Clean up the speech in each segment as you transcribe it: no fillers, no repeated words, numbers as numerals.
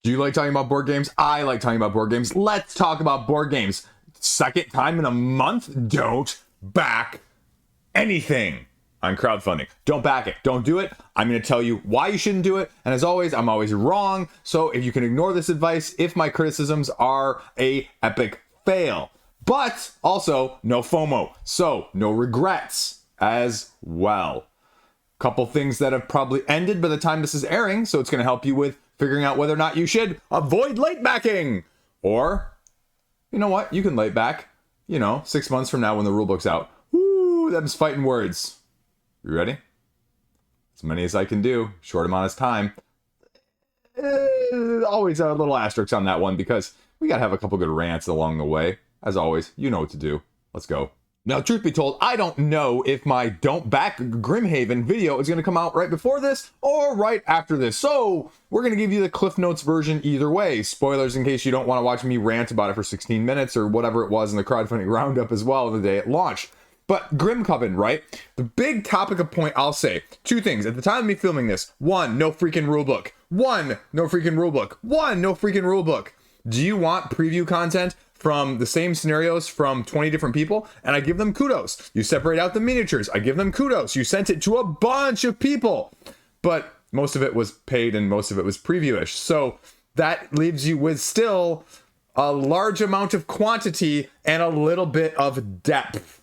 Do you like talking about board games? I like talking about board games. Let's talk about board games. Second time in a month, don't back anything on crowdfunding. Don't back it. Don't do it. I'm going to tell you why you shouldn't do it. And as always, I'm always wrong. So if you can ignore this advice, if my criticisms are a epic fail. But also, no FOMO. So no regrets as well. Couple things that have probably ended by the time this is airing. So it's going to help you with figuring out whether or not you should avoid late backing. Or, you know what? You can late back, 6 months from now when the rulebook's out. Woo, them's fighting words. You ready? As many as I can do. Short amount of time. Always a little asterisk on that one because we got to have a couple good rants along the way. As always, you know what to do. Let's go. Now, truth be told, I don't know if my Don't Back Grimhaven video is going to come out right before this or right after this. So we're going to give you the Cliff Notes version either way. Spoilers in case you don't want to watch me rant about it for 16 minutes or whatever it was in the crowdfunding roundup as well the day it launched. But Grimcoven, right? The big topic of point, I'll say two things. At the time of me filming this, 1, no freaking rulebook. 1, no freaking rulebook. 1, no freaking rulebook. Do you want preview content from the same scenarios from 20 different people? And I give them kudos. You separate out the miniatures. I give them kudos. You sent it to a bunch of people. But most of it was paid and most of it was preview-ish. So that leaves you with still a large amount of quantity and a little bit of depth.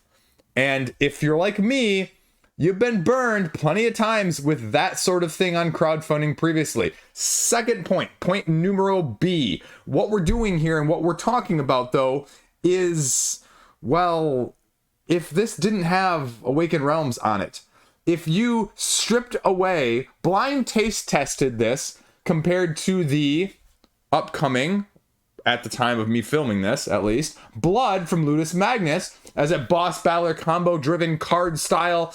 And if you're like me, you've been burned plenty of times with that sort of thing on crowdfunding previously. Second point numero B. What we're doing here and what we're talking about, though, is, well, if this didn't have Awakened Realms on it, if you stripped away, blind taste tested this compared to the upcoming, at the time of me filming this, at least, Blood from Ludus Magnus as a boss battler combo-driven card style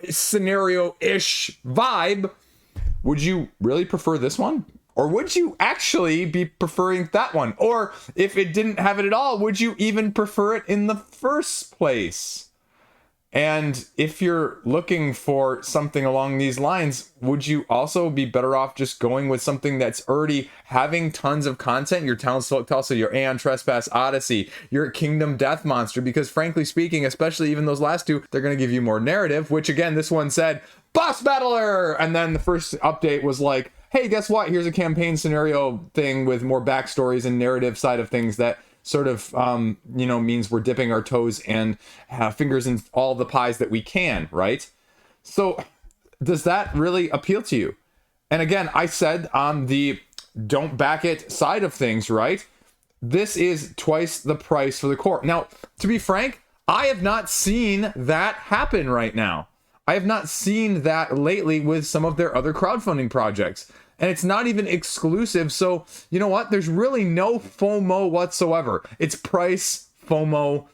scenario-ish vibe, would you really prefer this one? Or would you actually be preferring that one? Or if it didn't have it at all, would you even prefer it in the first place? And if you're looking for something along these lines, would you also be better off just going with something that's already having tons of content? Your Townsfolk Tussle, your Aeon Trespass Odyssey, your Kingdom Death Monster, because frankly speaking, especially even those last two, they're going to give you more narrative, which again, this one said, Boss Battler! And then the first update was like, hey, guess what? Here's a campaign scenario thing with more backstories and narrative side of things that sort of, means we're dipping our toes and fingers in all the pies that we can, right? So does that really appeal to you? And again, I said on the don't back it side of things, right? This is twice the price for the core. Now, to be frank, I have not seen that happen right now. I have not seen that lately with some of their other crowdfunding projects. And it's not even exclusive. So, you know what? There's really no FOMO whatsoever. It's price FOMO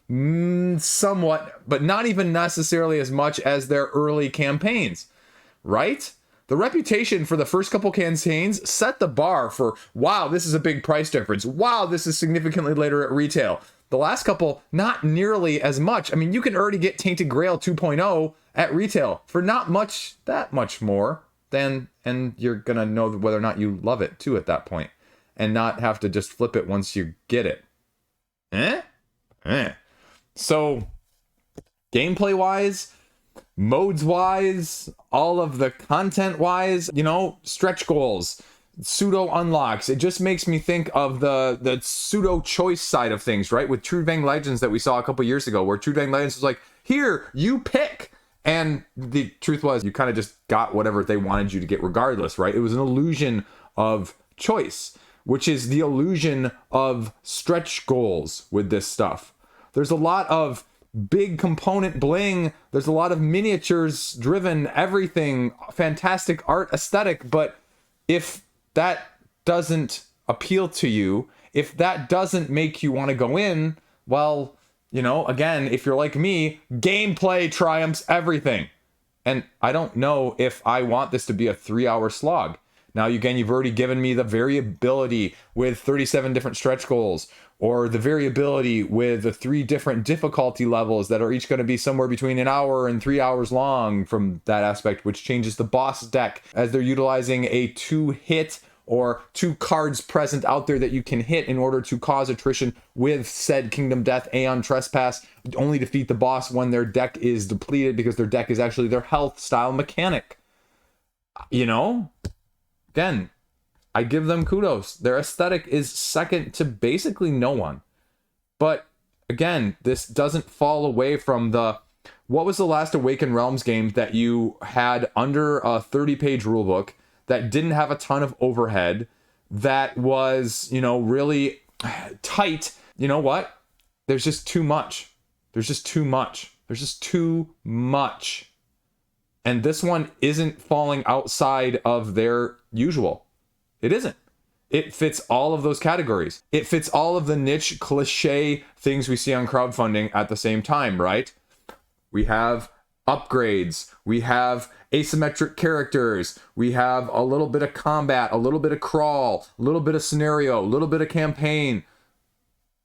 somewhat, but not even necessarily as much as their early campaigns, right? The reputation for the first couple campaigns set the bar for, wow, this is a big price difference. Wow, this is significantly later at retail. The last couple, not nearly as much. I mean, you can already get Tainted Grail 2.0 at retail for not that much more. And you're gonna know whether or not you love it too at that point, and not have to just flip it once you get it. So gameplay wise, modes wise, all of the content wise, stretch goals, pseudo unlocks, it just makes me think of the pseudo choice side of things, right? With True Vang Legends that we saw a couple years ago, where True Vang Legends was like, here, you pick. And the truth was, you kind of just got whatever they wanted you to get regardless, right? It was an illusion of choice, which is the illusion of stretch goals with this stuff. There's a lot of big component bling. There's a lot of miniatures driven, everything, fantastic art aesthetic. But if that doesn't appeal to you, if that doesn't make you want to go in, well, again, if you're like me, gameplay triumphs everything. And I don't know if I want this to be a 3-hour slog. Now, again, you've already given me the variability with 37 different stretch goals, or the variability with the 3 different difficulty levels that are each going to be somewhere between an hour and 3 hours long from that aspect, which changes the boss deck as they're utilizing a 2-hit or 2 cards present out there that you can hit in order to cause attrition with said Kingdom Death, Aeon Trespass, only defeat the boss when their deck is depleted because their deck is actually their health style mechanic. You know, again, I give them kudos. Their aesthetic is second to basically no one. But again, this doesn't fall away from the... What was the last Awakened Realms game that you had under a 30-page rulebook that didn't have a ton of overhead, that was, you know, really tight? You know what? There's just too much. There's just too much. There's just too much. And this one isn't falling outside of their usual. It isn't. It fits all of those categories. It fits all of the niche cliche things we see on crowdfunding at the same time, right? We have upgrades, we have asymmetric characters, we have a little bit of combat, a little bit of crawl, a little bit of scenario, a little bit of campaign,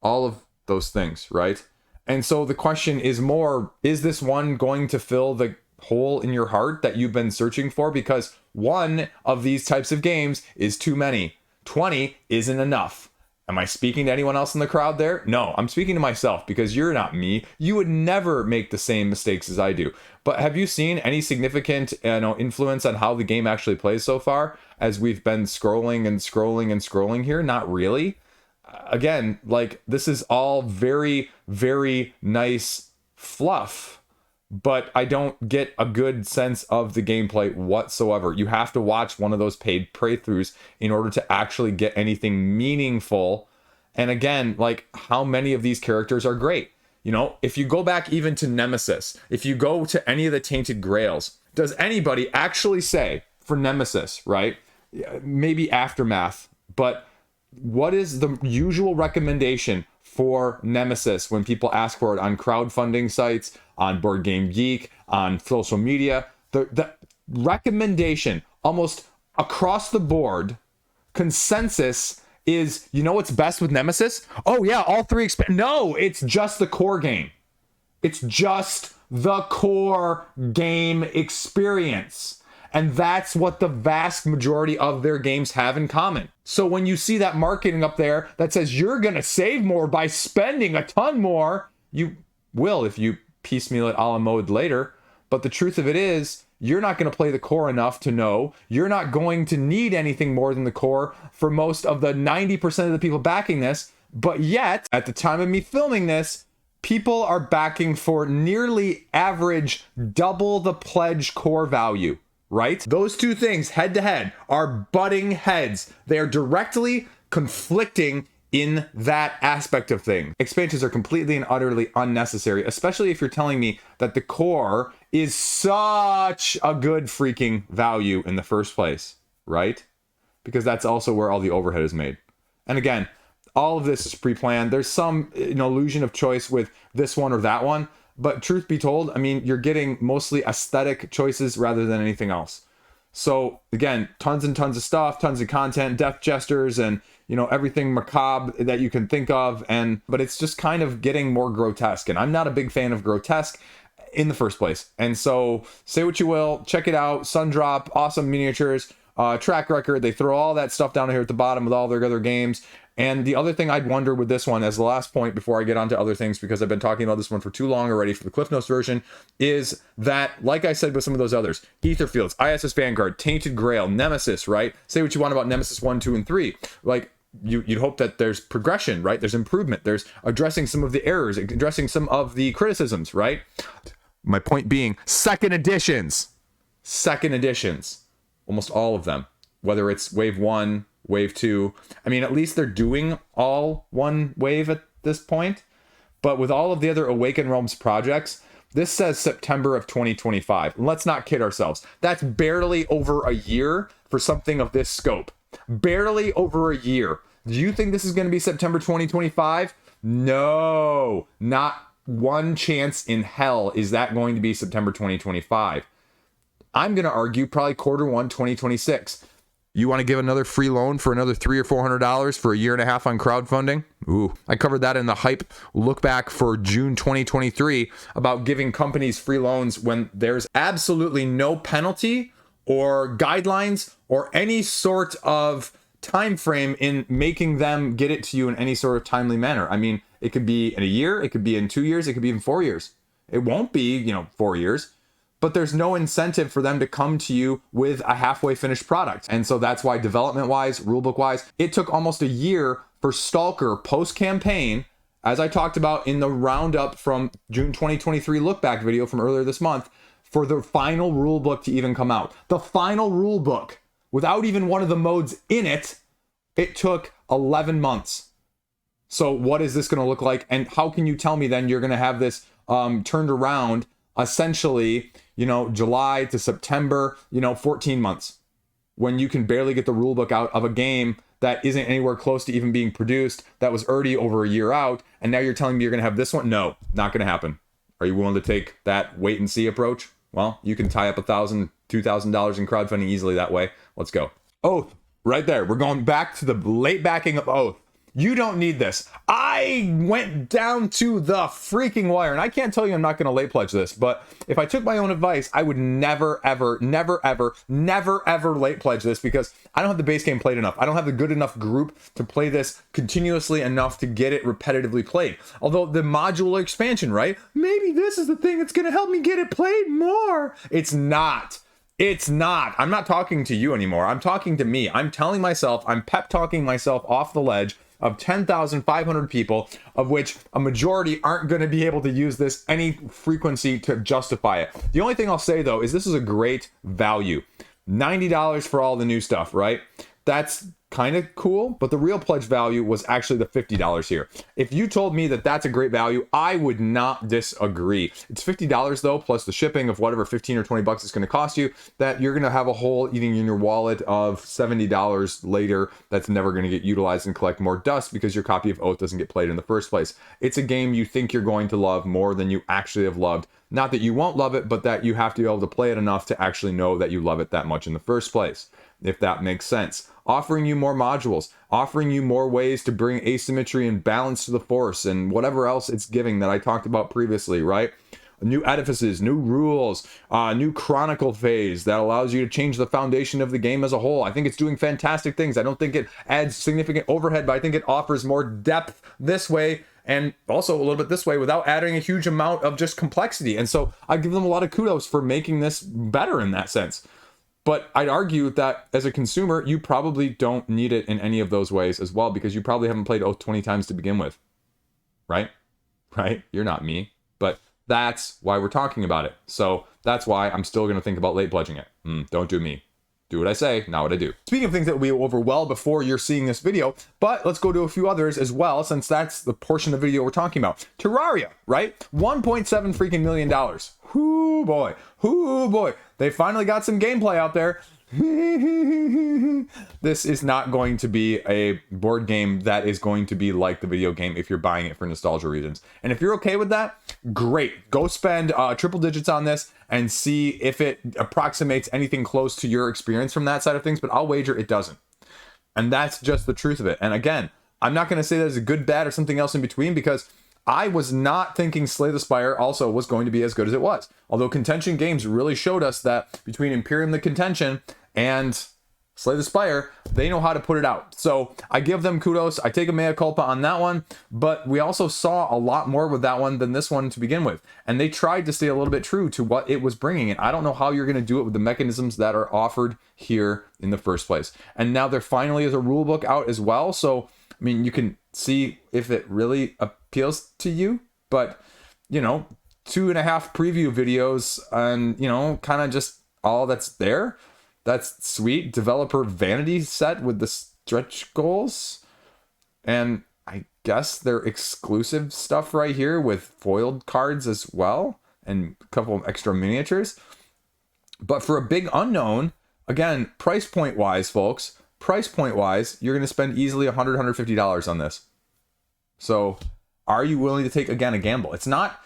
all of those things, right? And so the question is more, is this one going to fill the hole in your heart that you've been searching for? Because one of these types of games is too many. 20 isn't enough. Am I speaking to anyone else in the crowd there? No, I'm speaking to myself, because you're not me. You would never make the same mistakes as I do. But have you seen any significant influence on how the game actually plays so far as we've been scrolling and scrolling and scrolling here? Not really. Again, like, this is all very, very nice fluff, but I don't get a good sense of the gameplay whatsoever. You have to watch one of those paid playthroughs in order to actually get anything meaningful. And again, like, how many of these characters are great? You know, if you go back even to Nemesis, if you go to any of the Tainted Grails, does anybody actually say, for Nemesis, right? Maybe Aftermath, but what is the usual recommendation for Nemesis when people ask for it on crowdfunding sites, on Board Game Geek, on social media? The recommendation almost across the board, consensus is, you know what's best with Nemesis? Oh yeah, all 3 No, it's just the core game. It's just the core game experience. And that's what the vast majority of their games have in common. So when you see that marketing up there that says you're going to save more by spending a ton more, you will if you piecemeal it a la mode later. But the truth of it is, you're not going to play the core enough to know. You're not going to need anything more than the core for most of the 90% of the people backing this. But yet, at the time of me filming this, people are backing for nearly average double the pledge core value. Right? Those two things head to head are butting heads. They are directly conflicting in that aspect of things. Expansions are completely and utterly unnecessary, especially if you're telling me that the core is such a good freaking value in the first place, right? Because that's also where all the overhead is made. And again, all of this is pre-planned. There's some illusion of choice with this one or that one. But truth be told, I mean, you're getting mostly aesthetic choices rather than anything else. So again, tons and tons of stuff, tons of content, death jesters, and everything macabre that you can think of. But it's just kind of getting more grotesque. And I'm not a big fan of grotesque in the first place. And so say what you will, check it out. Sundrop, awesome miniatures, track record. They throw all that stuff down here at the bottom with all their other games. And the other thing I'd wonder with this one, as the last point before I get on to other things, because I've been talking about this one for too long already for the Cliff Notes version, is that, like I said with some of those others, Aetherfields, ISS Vanguard, Tainted Grail, Nemesis, right? Say what you want about Nemesis 1, 2, and 3. Like, you'd hope that there's progression, right? There's improvement. There's addressing some of the errors, addressing some of the criticisms, right? My point being, second editions. Almost all of them. Whether it's Wave 1, Wave 2. I mean, at least they're doing all one wave at this point. But with all of the other Awakened Realms projects, this says September of 2025. And let's not kid ourselves. That's barely over a year for something of this scope. Barely over a year. Do you think this is going to be September 2025? No, not one chance in hell is that going to be September 2025. I'm going to argue probably Q1 2026. You want to give another free loan for another $300 or $400 for a year and a half on crowdfunding? Ooh, I covered that in the hype look back for June 2023 about giving companies free loans when there's absolutely no penalty or guidelines or any sort of time frame in making them get it to you in any sort of timely manner. I mean, it could be in a year, it could be in 2 years, it could be in 4 years. It won't be, 4 years, but there's no incentive for them to come to you with a halfway finished product. And so that's why development-wise, rulebook-wise, it took almost a year for Stalker post-campaign, as I talked about in the roundup from June 2023 look-back video from earlier this month, for the final rulebook to even come out. The final rulebook, without even one of the modes in it, it took 11 months. So what is this going to look like? And how can you tell me then you're going to have this turned around essentially, July to September, 14 months, when you can barely get the rulebook out of a game that isn't anywhere close to even being produced, that was already over a year out, and now you're telling me you're going to have this one? No, not going to happen. Are you willing to take that wait and see approach? Well, you can tie up $1,000, $2,000 in crowdfunding easily that way. Let's go. Oath, right there. We're going back to the late backing of Oath. You don't need this. I went down to the freaking wire, and I can't tell you I'm not going to late pledge this, but if I took my own advice, I would never, ever, never, ever, never, ever late pledge this, because I don't have the base game played enough. I don't have the good enough group to play this continuously enough to get it repetitively played. Although the modular expansion, right? Maybe this is the thing that's going to help me get it played more. It's not. It's not. I'm not talking to you anymore. I'm talking to me. I'm telling myself, I'm pep talking myself off the ledge of 10,500 people, of which a majority aren't going to be able to use this any frequency to justify it. The only thing I'll say, though, is this is a great value. $90 for all the new stuff, right? That's kind of cool, but the real pledge value was actually the $50 here. If you told me that that's a great value, I would not disagree. It's $50 though, plus the shipping of whatever 15 or 20 bucks it's going to cost you, that you're going to have a hole eating in your wallet of $70 later that's never going to get utilized and collect more dust because your copy of Oath doesn't get played in the first place. It's a game you think you're going to love more than you actually have loved. Not that you won't love it, but that you have to be able to play it enough to actually know that you love it that much in the first place, if that makes sense. Offering you more modules, offering you more ways to bring asymmetry and balance to the force and whatever else it's giving that I talked about previously, right? New edifices, new rules, new chronicle phase that allows you to change the foundation of the game as a whole. I think it's doing fantastic things. I don't think it adds significant overhead, but I think it offers more depth this way and also a little bit this way without adding a huge amount of just complexity. And so I give them a lot of kudos for making this better in that sense. But I'd argue that as a consumer, you probably don't need it in any of those ways as well, because you probably haven't played Oath 20 times to begin with. Right? Right? You're not me. But that's why we're talking about it. So that's why I'm still going to think about late pledging it. Don't do me. Do what I say, not what I do. Speaking of things that we over well before you're seeing this video, but let's go to a few others as well, since that's the portion of the video we're talking about. Terraria, right? $1.7 freaking million. Hoo boy. Hoo boy. They finally got some gameplay out there. This is not going to be a board game that is going to be like the video game if you're buying it for nostalgia reasons. And if you're okay with that, great. Go spend triple digits on this and see if it approximates anything close to your experience from that side of things, but I'll wager it doesn't. And that's just the truth of it. And again, I'm not going to say that it's a good, bad, or something else in between, because I was not thinking Slay the Spire also was going to be as good as it was. Although Contention Games really showed us that between Imperium the Contention and Slay the Spire, they know how to put it out. So I give them kudos. I take a mea culpa on that one, but we also saw a lot more with that one than this one to begin with. And they tried to stay a little bit true to what it was bringing. And I don't know how you're going to do it with the mechanisms that are offered here in the first place. And now there finally is a rule book out as well. So, I mean, you can see if it really appeals to you, but 2.5 preview videos and, kind of just all that's there. That's sweet. Developer vanity set with the stretch goals. And I guess their exclusive stuff right here with foiled cards as well. And a couple of extra miniatures. But for a big unknown, again, price point wise, folks, you're going to spend easily $100, $150 on this. So are you willing to take, again, a gamble? It's not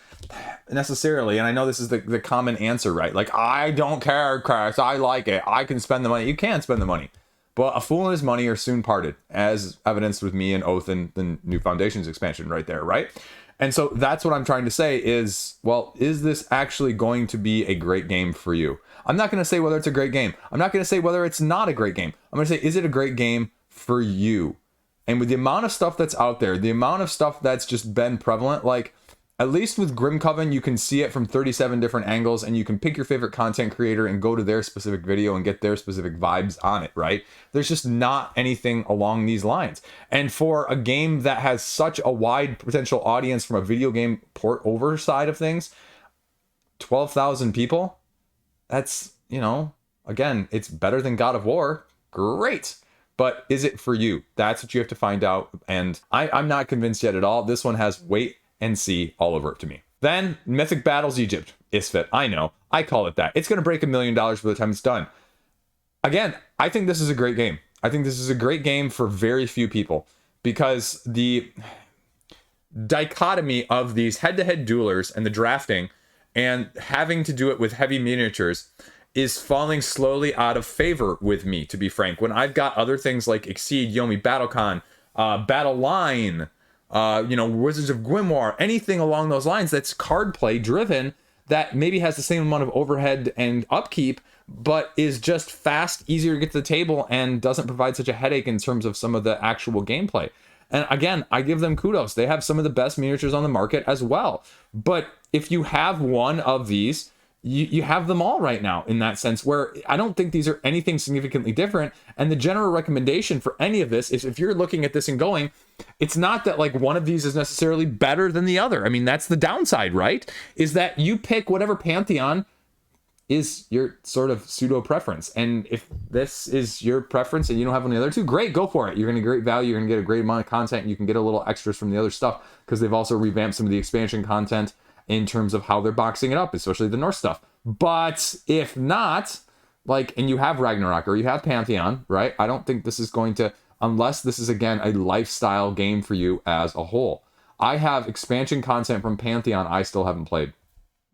necessarily, and I know this is the common answer, right? Like, I don't care, Chris, I like it, I can spend the money. You can spend the money, but a fool and his money are soon parted, as evidenced with me and Oath and the New Foundations expansion right there, right? And so that's what I'm trying to say is, well, is this actually going to be a great game for you? I'm not going to say whether it's a great game. I'm not going to say whether it's not a great game. I'm going to say, is it a great game for you. And with the amount of stuff that's out there, the amount of stuff that's just been prevalent, like at least with Grimcoven, you can see it from 37 different angles and you can pick your favorite content creator and go to their specific video and get their specific vibes on it, right? There's just not anything along these lines. And for a game that has such a wide potential audience from a video game port over side of things, 12,000 people, that's, you know, again, it's better than God of War. Great. But is it for you? That's what you have to find out. And I'm not convinced yet at all. This one has wait and see all over it to me. Then Mythic Battles Egypt. Isfet. I know. I call it that. It's going to break $1 million by the time it's done. Again, I think this is a great game. I think this is a great game for very few people because the dichotomy of these head-to-head duelers and the drafting and having to do it with heavy miniatures is falling slowly out of favor with me, to be frank. When I've got other things like Exceed, Yomi, Battlecon, Battle Line, Wizards of Grimoire, anything along those lines that's card play driven that maybe has the same amount of overhead and upkeep, but is just fast, easier to get to the table, and doesn't provide such a headache in terms of some of the actual gameplay. And again, I give them kudos. They have some of the best miniatures on the market as well. But if you have one of these, you have them all right now in that sense, where I don't think these are anything significantly different. And the general recommendation for any of this is if you're looking at this and going, it's not that like one of these is necessarily better than the other. I mean, that's the downside, right? Is that you pick whatever pantheon is your sort of pseudo preference. And if this is your preference and you don't have any other two, great, go for it. You're going to get great value. You're going to get a great amount of content. You can get a little extras from the other stuff because they've also revamped some of the expansion content in terms of how they're boxing it up, especially the Norse stuff. But if not, like, and you have Ragnarok or you have Pantheon, right? I don't think this is going to, unless this is, again, a lifestyle game for you as a whole. I have expansion content from Pantheon I still haven't played.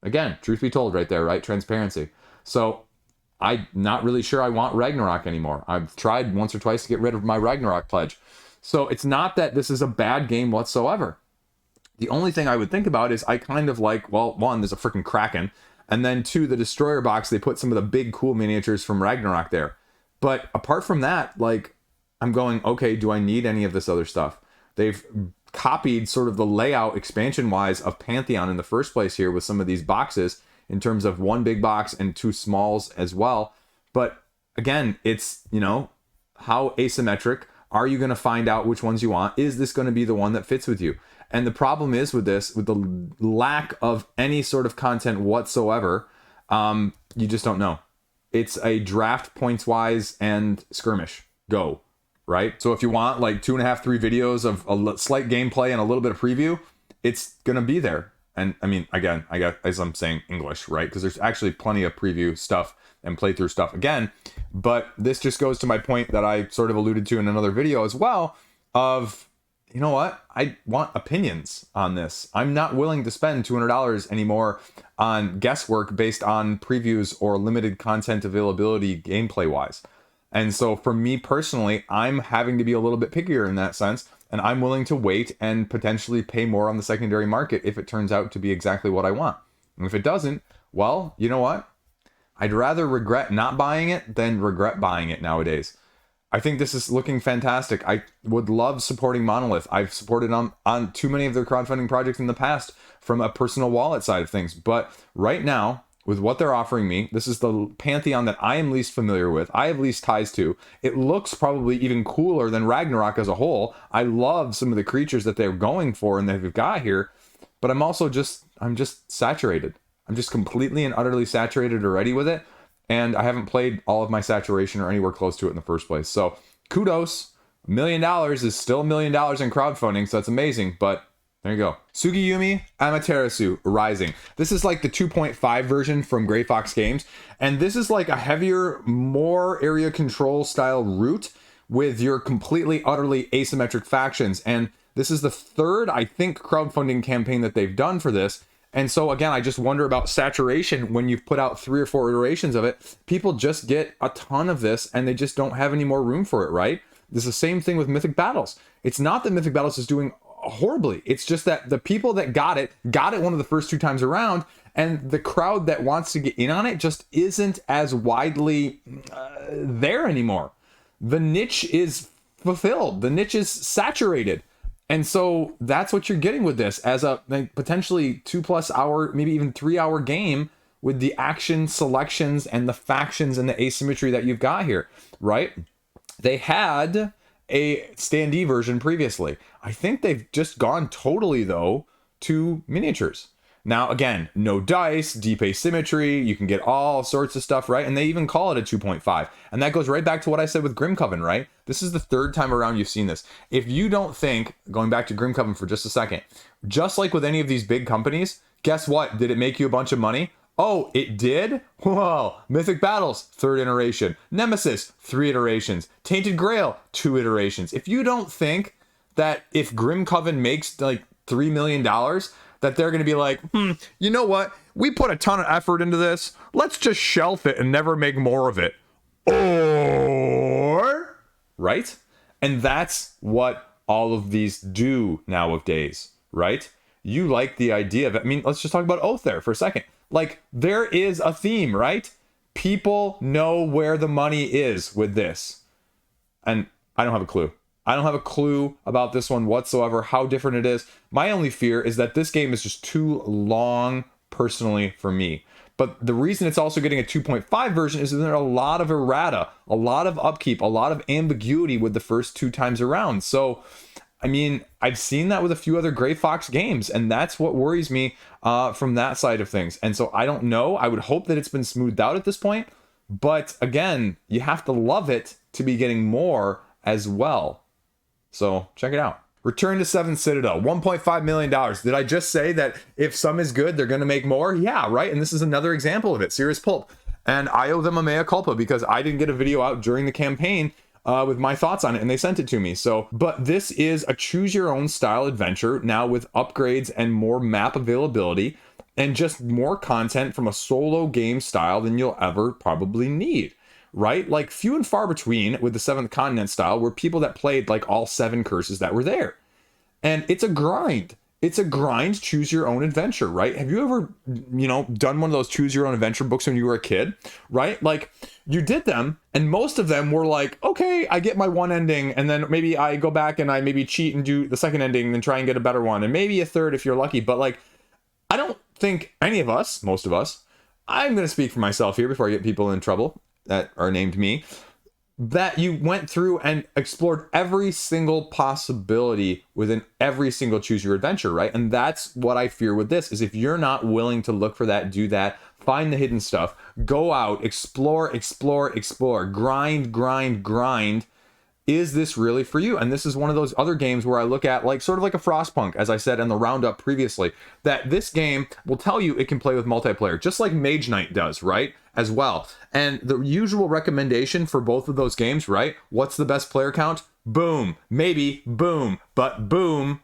Again, truth be told right there, right? Transparency. So I'm not really sure I want Ragnarok anymore. I've tried once or twice to get rid of my Ragnarok pledge. So it's not that this is a bad game whatsoever. The only thing I would think about is I kind of like, well, one, there's a freaking Kraken. And then two, the Destroyer box, they put some of the big cool miniatures from Ragnarok there. But apart from that, like, I'm going, okay, do I need any of this other stuff? They've copied sort of the layout expansion-wise of Pantheon in the first place here with some of these boxes in terms of one big box and two smalls as well. But again, it's, you know, how asymmetric are you going to find out which ones you want? Is this going to be the one that fits with you? And the problem is with this, with the lack of any sort of content whatsoever, you just don't know. It's a draft points wise and skirmish. Go. Right? So if you want like 2.5, 3 videos of a slight gameplay and a little bit of preview, it's going to be there. And I mean, again, I got, as I'm saying English, right? Because there's actually plenty of preview stuff and playthrough stuff again. But this just goes to my point that I sort of alluded to in another video as well of, you know what? I want opinions on this. I'm not willing to spend $200 anymore on guesswork based on previews or limited content availability gameplay wise. And so for me personally, I'm having to be a little bit pickier in that sense. And I'm willing to wait and potentially pay more on the secondary market if it turns out to be exactly what I want. And if it doesn't, well, you know what? I'd rather regret not buying it than regret buying it nowadays. I think this is looking fantastic. I would love supporting Monolith. I've supported on too many of their crowdfunding projects in the past from a personal wallet side of things. But right now, with what they're offering me, this is the Pantheon that I am least familiar with. I have least ties to. It looks probably even cooler than Ragnarok as a whole. I love some of the creatures that they're going for and they've got here. But I'm just saturated. I'm just completely and utterly saturated already with it. And I haven't played all of my saturation or anywhere close to it in the first place. So kudos. $1 million is still $1 million in crowdfunding. So that's amazing. But there you go. Tsukuyumi, Amaterasu, Rising. This is like the 2.5 version from Grey Fox Games. And this is like a heavier, more area control style route with your completely, utterly asymmetric factions. And this is the third, I think, crowdfunding campaign that they've done for this. And so again, I just wonder about saturation when you've put out 3 or 4 iterations of it. People just get a ton of this and they just don't have any more room for it, right? This is the same thing with Mythic Battles. It's not that Mythic Battles is doing horribly. It's just that the people that got it one of the first 2 times around, and the crowd that wants to get in on it just isn't as widely there anymore. The niche is fulfilled. The niche is saturated. And so that's what you're getting with this, as a potentially 2+ hour, maybe even 3-hour game with the action selections and the factions and the asymmetry that you've got here, right? They had a standee version previously. I think they've just gone totally, though, to miniatures. Now, again, no dice, deep asymmetry, you can get all sorts of stuff, right? And they even call it a 2.5. And that goes right back to what I said with Grimcoven, right? This is the third time around you've seen this. If you don't think, going back to Grimcoven for just a second, just like with any of these big companies, guess what? Did it make you a bunch of money? Oh, it did? Well, Mythic Battles, 3rd iteration. Nemesis, 3 iterations. Tainted Grail, 2 iterations. If you don't think that if Grimcoven makes like $3 million, that they're going to be like, you know what? We put a ton of effort into this. Let's just shelf it and never make more of it. Or, right? And that's what all of these do nowadays, right? You like the idea of it. I mean, let's just talk about Oath there for a second. Like, there is a theme, right? People know where the money is with this. And I don't have a clue. I don't have a clue about this one whatsoever, how different it is. My only fear is that this game is just too long personally for me. But the reason it's also getting a 2.5 version is that there are a lot of errata, a lot of upkeep, a lot of ambiguity with the first 2 times around. So, I mean, I've seen that with a few other Gray Fox games, and that's what worries me from that side of things. And so I don't know. I would hope that it's been smoothed out at this point. But again, you have to love it to be getting more as well. So check it out. Return to 7th Citadel, $1.5 million. Did I just say that if some is good, they're going to make more? Yeah, right. And this is another example of it. Serious Pulp. And I owe them a mea culpa because I didn't get a video out during the campaign with my thoughts on it, and they sent it to me. So, but this is a choose your own style adventure now with upgrades and more map availability and just more content from a solo game style than you'll ever probably need. Right? Like, few and far between with the 7th Continent style were people that played like all 7 curses that were there. And it's a grind. It's a grind, choose your own adventure, right? Have you ever, done one of those choose your own adventure books when you were a kid, right? Like, you did them, and most of them were like, okay, I get my one ending, and then maybe I go back and I maybe cheat and do the second ending and try and get a better one, and maybe a third if you're lucky. But like, I don't think any of us, most of us, I'm going to speak for myself here before I get people in trouble that are named me, that you went through and explored every single possibility within every single choose your adventure, right? And that's what I fear with this, is if you're not willing to look for that, do that, find the hidden stuff, go out, explore, grind. Is this really for you? And this is one of those other games where I look at like sort of like a Frostpunk, as I said in the roundup previously, that this game will tell you it can play with multiplayer, just like Mage Knight does, right? As well. And the usual recommendation for both of those games, right? What's the best player count? Boom. Maybe boom, but boom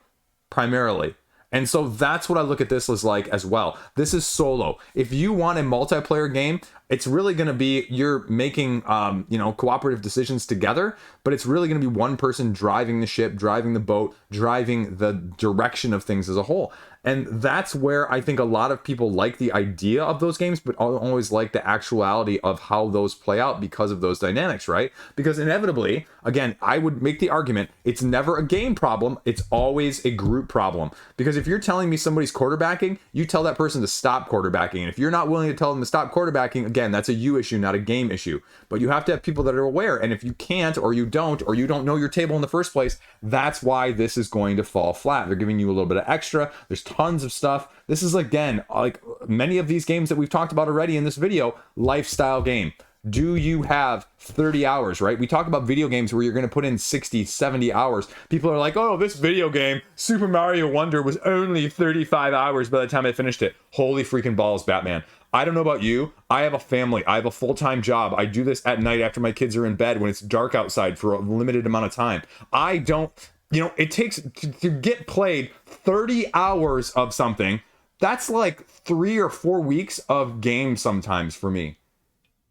primarily. And so that's what I look at this as like as well. This is solo. If you want a multiplayer game, it's really going to be you're making, cooperative decisions together, but it's really going to be one person driving the ship, driving the boat, driving the direction of things as a whole. And that's where I think a lot of people like the idea of those games, but always like the actuality of how those play out because of those dynamics, right? Because inevitably, again, I would make the argument, it's never a game problem, it's always a group problem. Because if you're telling me somebody's quarterbacking, you tell that person to stop quarterbacking. And if you're not willing to tell them to stop quarterbacking, again, that's a you issue, not a game issue. But you have to have people that are aware. And if you can't, or you don't know your table in the first place, that's why this is going to fall flat. They're giving you a little bit of extra. There's tons of stuff. This is, again, like many of these games that we've talked about already in this video, lifestyle game. Do you have 30 hours, right? We talk about video games where you're going to put in 60, 70 hours. People are like, oh, this video game, Super Mario Wonder, was only 35 hours by the time I finished it. Holy freaking balls, Batman. I don't know about you. I have a family. I have a full-time job. I do this at night after my kids are in bed when it's dark outside for a limited amount of time. I don't... it takes to get played 30 hours of something. That's like 3 or 4 weeks of game sometimes for me.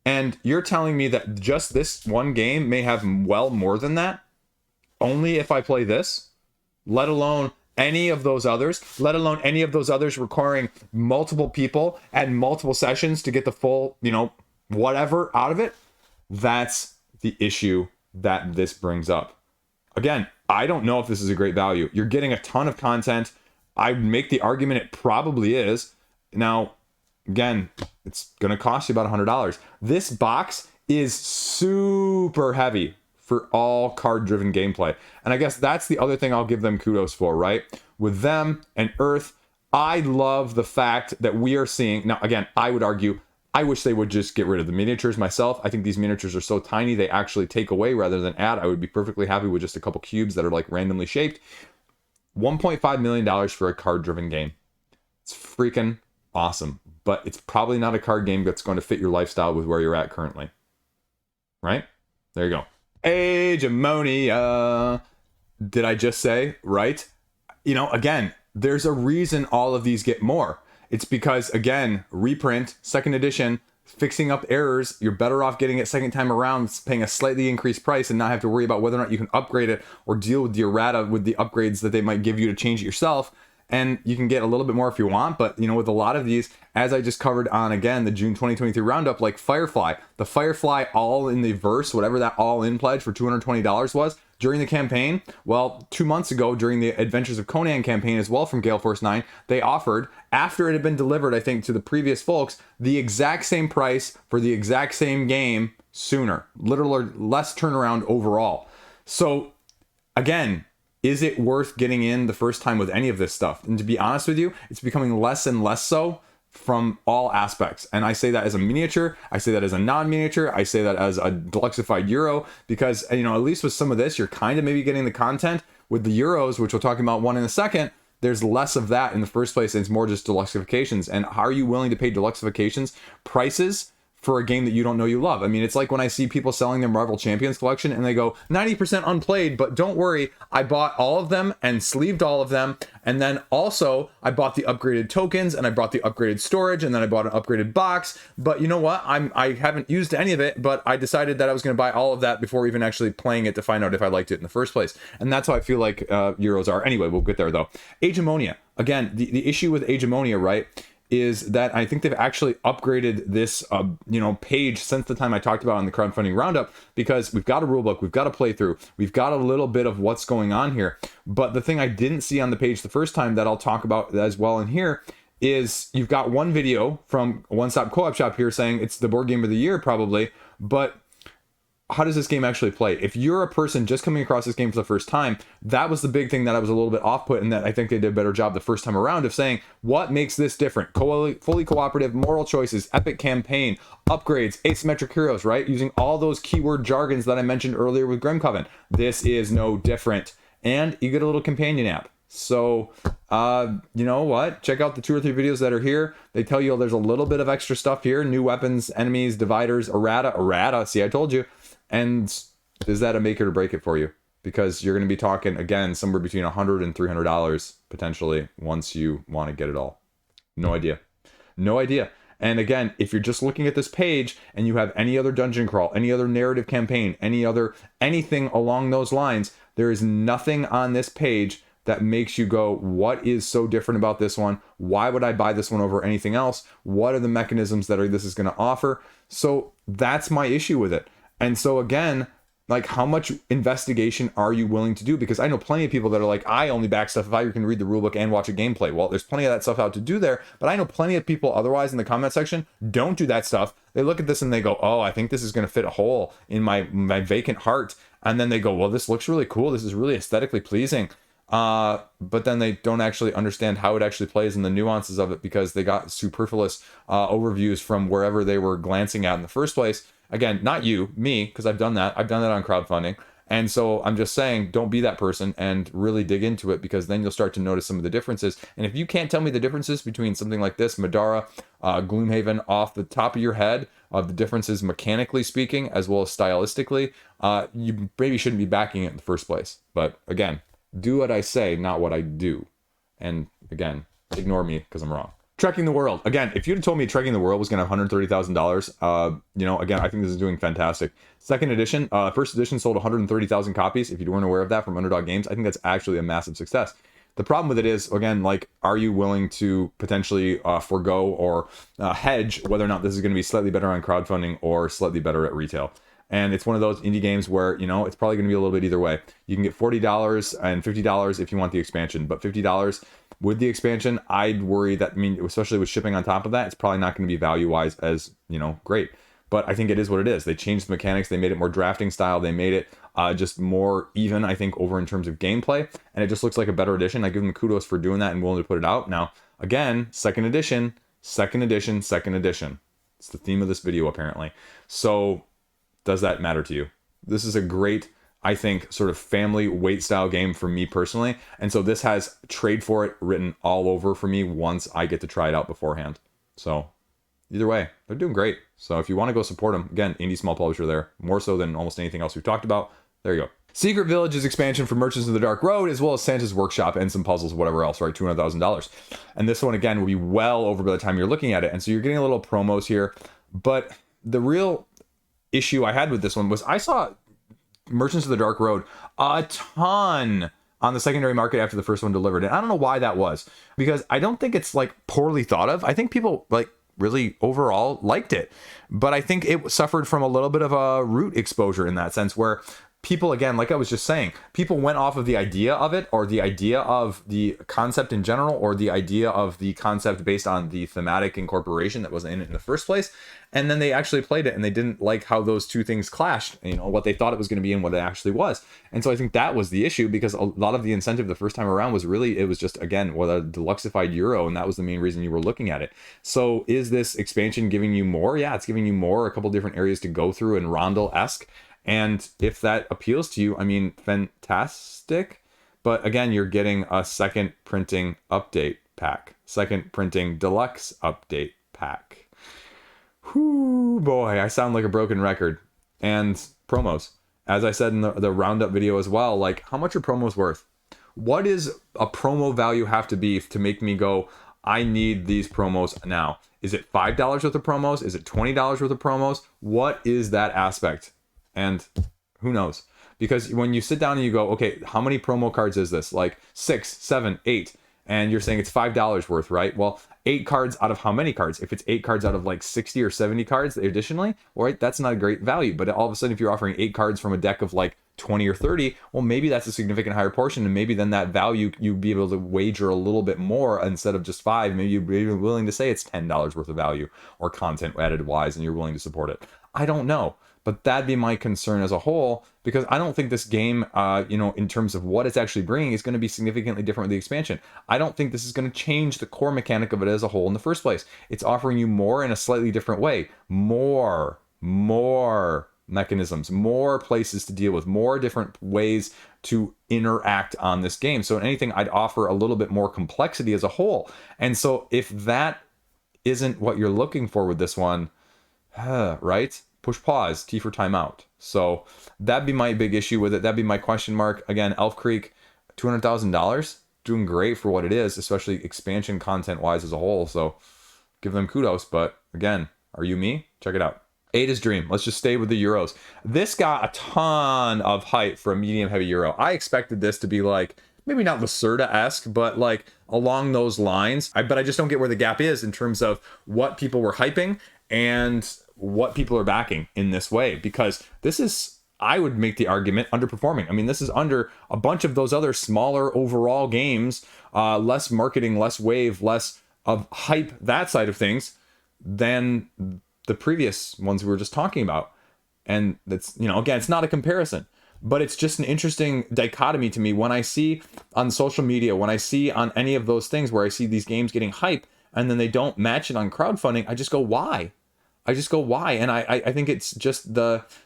And you're telling me that just this one game may have well more than that? Only if I play this? Let alone any of those others? Let alone any of those others requiring multiple people and multiple sessions to get the full, whatever out of it? That's the issue that this brings up. again, I don't know if this is a great value. You're getting a ton of content. I make the argument it probably is. Now, again, it's going to cost you about $100. This box is super heavy for all card-driven gameplay. And I guess that's the other thing I'll give them kudos for, right? With them and Earth, I love the fact that we are seeing... Now, again, I would argue, I wish they would just get rid of the miniatures myself. I think these miniatures are so tiny, they actually take away rather than add. I would be perfectly happy with just a couple cubes that are like randomly shaped. $1.5 million for a card-driven game. It's freaking awesome. But it's probably not a card game that's going to fit your lifestyle with where you're at currently. Right? There you go. Agemonia. Did I just say? Right? You know, again, there's a reason all of these get more. It's because, again, reprint, second edition, fixing up errors. You're better off getting it second time around, paying a slightly increased price and not have to worry about whether or not you can upgrade it or deal with the errata with the upgrades that they might give you to change it yourself. And you can get a little bit more if you want, but you know, with a lot of these, as I just covered on, again, the June 2023 roundup, like Firefly, the Firefly all in the verse, whatever that all in pledge for $220 was during the campaign. Well, 2 months ago during the Adventures of Conan campaign as well from Gale Force 9, they offered, after it had been delivered, I think, to the previous folks, the exact same price for the exact same game sooner, literally less turnaround overall. So again, is it worth getting in the first time with any of this stuff? And to be honest with you, it's becoming less and less so from all aspects. And I say that as a miniature, I say that as a non-miniature, I say that as a deluxified Euro, because, you know, at least with some of this, you're kind of maybe getting the content. With the Euros, which we'll talk about one in a second, there's less of that in the first place, and it's more just deluxifications. And are you willing to pay deluxifications prices for a game that you don't know you love? I mean, it's like when I see people selling their Marvel Champions collection and they go 90% unplayed, but don't worry, I bought all of them and sleeved all of them, and then also I bought the upgraded tokens and I bought the upgraded storage and then I bought an upgraded box. But you know what? I haven't used any of it, but I decided that I was going to buy all of that before even actually playing it to find out if I liked it in the first place. And that's how I feel like Euros are. Anyway, we'll get there though. Agemonia. Again, the issue with Agemonia, right, is that I think they've actually upgraded this, page since the time I talked about in the crowdfunding roundup, because we've got a rulebook, we've got a playthrough, we've got a little bit of what's going on here. But the thing I didn't see on the page the first time that I'll talk about as well in here is you've got one video from One Stop Co-op Shop here saying it's the board game of the year probably, but how does this game actually play? If you're a person just coming across this game for the first time, that was the big thing that I was a little bit off-put, and that I think they did a better job the first time around of saying, what makes this different? Fully cooperative, moral choices, epic campaign, upgrades, asymmetric heroes, right? Using all those keyword jargons that I mentioned earlier with Grimcoven. This is no different. And you get a little companion app. So, you know what? Check out the 2 or 3 videos that are here. They tell you there's a little bit of extra stuff here. New weapons, enemies, dividers, errata. See, I told you. And is that a make it or break it for you? Because you're going to be talking, again, somewhere between $100 and $300 potentially once you want to get it all. No idea. No idea. And again, if you're just looking at this page and you have any other dungeon crawl, any other narrative campaign, anything along those lines, there is nothing on this page that makes you go, what is so different about this one? Why would I buy this one over anything else? What are the mechanisms that this is going to offer? So that's my issue with it. And so again, like, how much investigation are you willing to do? Because I know plenty of people that are like, I only back stuff if I can read the rulebook and watch a gameplay. Well, there's plenty of that stuff out to do there, but I know plenty of people otherwise in the comment section don't do that stuff. They look at this and they go, oh, I think this is going to fit a hole in my vacant heart. And then they go, well, this looks really cool. This is really aesthetically pleasing. But then they don't actually understand how it actually plays and the nuances of it, because they got superfluous overviews from wherever they were glancing at in the first place. Again, not you, me, because I've done that. I've done that on crowdfunding. And so I'm just saying, don't be that person and really dig into it, because then you'll start to notice some of the differences. And if you can't tell me the differences between something like this, Madara, Gloomhaven, off the top of your head, of the differences mechanically speaking, as well as stylistically, you maybe shouldn't be backing it in the first place. But again, do what I say, not what I do. And again, ignore me because I'm wrong. Trekking the World. Again, if you'd have told me Trekking the World was going to have $130,000, again, I think this is doing fantastic. Second edition, first edition sold 130,000 copies. If you weren't aware of that from Underdog Games, I think that's actually a massive success. The problem with it is, again, like, are you willing to potentially forego or hedge whether or not this is going to be slightly better on crowdfunding or slightly better at retail? And it's one of those indie games where, you know, it's probably going to be a little bit either way. You can get $40 and $50 if you want the expansion, but $50 with the expansion, I'd worry that, I mean, especially with shipping on top of that, it's probably not going to be value-wise as, you know, great. But I think it is what it is. They changed the mechanics. They made it more drafting style. They made it just more even, I think, over in terms of gameplay. And it just looks like a better edition. I give them kudos for doing that and willing to put it out. Now, again, second edition, second edition, second edition. It's the theme of this video, apparently. So does that matter to you? This is a great, I think, sort of family weight style game for me personally. And so this has trade for it written all over for me once I get to try it out beforehand. So either way, they're doing great. So if you want to go support them, again, indie small publisher there, more so than almost anything else we've talked about. There you go. Secret Village's expansion for Merchants of the Dark Road, as well as Santa's Workshop and some puzzles, whatever else, right? $200,000. And this one, again, will be well over by the time you're looking at it. And so you're getting a little promos here. But the real issue I had with this one was I saw Merchants of the Dark Road a ton on the secondary market after the first one delivered. And I don't know why that was, because I don't think it's like poorly thought of. I think people like really overall liked it, but I think it suffered from a little bit of a root exposure in that sense, where people, again, like I was just saying, people went off of the idea of it, or the idea of the concept in general, or the idea of the concept based on the thematic incorporation that was in it in the first place. And then they actually played it and they didn't like how those two things clashed, you know, what they thought it was going to be and what it actually was. And so I think that was the issue, because a lot of the incentive the first time around was really, it was just, again, what a deluxified euro. And that was the main reason you were looking at it. So is this expansion giving you more? Yeah, it's giving you more, a couple different areas to go through and Rondel-esque. And if that appeals to you, I mean, fantastic. But again, you're getting a second printing update pack, second printing deluxe update pack. Whoo, boy, I sound like a broken record. And promos. As I said in the roundup video as well, like, how much are promos worth? What is a promo value have to be to make me go, I need these promos now? Is it $5 worth of promos? Is it $20 worth of promos? What is that aspect? And who knows? Because when you sit down and you go, okay, how many promo cards is this? Like 6, 7, 8. And you're saying it's $5 worth, right? Well, 8 cards out of how many cards? If it's 8 cards out of like 60 or 70 cards additionally, right, that's not a great value. But all of a sudden, if you're offering 8 cards from a deck of like 20 or 30, well, maybe that's a significant higher portion. And maybe then that value, you'd be able to wager a little bit more instead of just 5. Maybe you'd be willing to say it's $10 worth of value or content added wise, and you're willing to support it. I don't know. But that'd be my concern as a whole, because I don't think this game, you know, in terms of what it's actually bringing, is going to be significantly different with the expansion. I don't think this is going to change the core mechanic of it as a whole in the first place. It's offering you more in a slightly different way. More mechanisms, more places to deal with, more different ways to interact on this game. So in anything, I'd offer a little bit more complexity as a whole. And so if that isn't what you're looking for with this one, right? Push pause, T for timeout. So that'd be my big issue with it. That'd be my question mark. Again, Elf Creek, $200,000, doing great for what it is, especially expansion content wise as a whole. So give them kudos. But again, are you me? Check it out. Ada's Dream. Let's just stay with the Euros. This got a ton of hype for a medium heavy Euro. I expected this to be like, maybe not Lacerda-esque, but like along those lines. But I just don't get where the gap is in terms of what people were hyping and what people are backing in this way, because this is, I would make the argument, underperforming. I mean, this is under a bunch of those other smaller overall games, less marketing, less wave, less of hype, that side of things, than the previous ones we were just talking about. And that's, you know, again, it's not a comparison, but it's just an interesting dichotomy to me when I see on social media, when I see on any of those things where I see these games getting hype and then they don't match it on crowdfunding. I just go, why? And I think it's just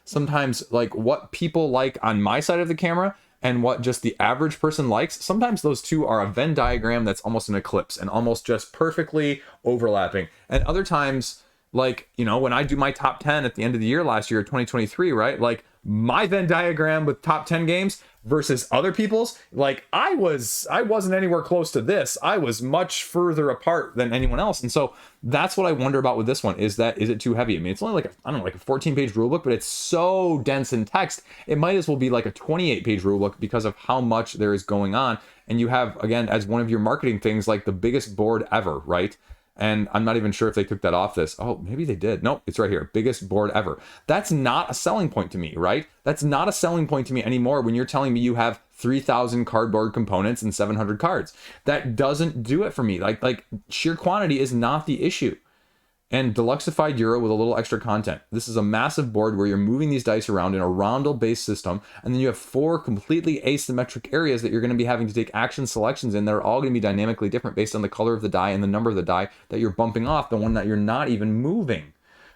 sometimes like what people like on my side of the camera and what just the average person likes. Sometimes those two are a Venn diagram that's almost an eclipse and almost just perfectly overlapping. And other times, like, you know, when I do my top 10 at the end of the year last year, 2023, right? Like my Venn diagram with top 10 games versus other people's, like I wasn't anywhere close to this. I was much further apart than anyone else. And so that's what I wonder about with this one. Is it too heavy? I mean, it's only like I don't know, like a 14-page rulebook, but it's so dense in text. It might as well be like a 28-page rulebook because of how much there is going on. And you have, again, as one of your marketing things, like the biggest board ever, right? And I'm not even sure if they took that off this. Oh, maybe they did. Nope, it's right here. Biggest board ever. That's not a selling point to me, right? That's not a selling point to me anymore when you're telling me you have 3,000 cardboard components and 700 cards. That doesn't do it for me. Like sheer quantity is not the issue. And deluxified Euro with a little extra content. This is a massive board where you're moving these dice around in a roundel-based system, and then you have 4 completely asymmetric areas that you're going to be having to take action selections in that are all going to be dynamically different based on the color of the die and the number of the die that you're bumping off, the one that you're not even moving.